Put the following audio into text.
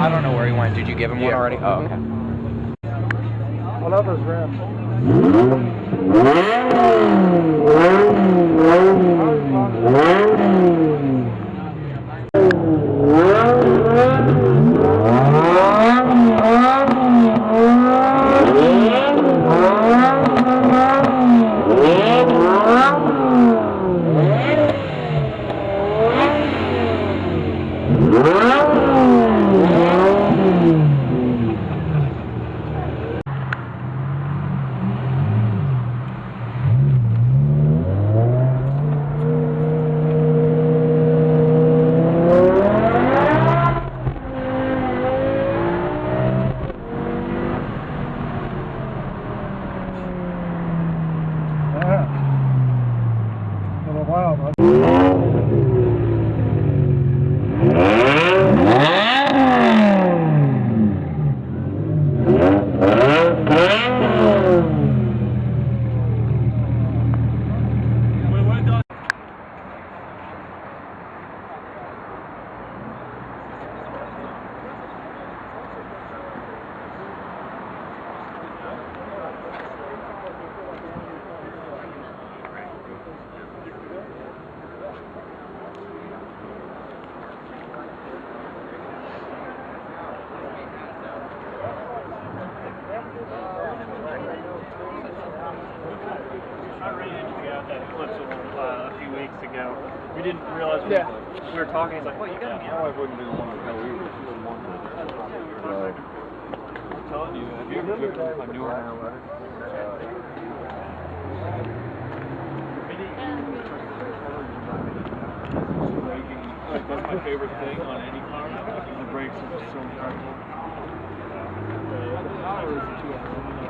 I don't know where he went. Did you give him one already? Oh, okay. I love those rims. A few weeks ago. We didn't realize we were talking. He's like, "Well, you got me." My wife wouldn't be the one to tell you. She wouldn't want to. I'm telling you, have you ever driven a newer airline? Like, that's my favorite thing on any car. The brakes are just so incredible. The power is the 2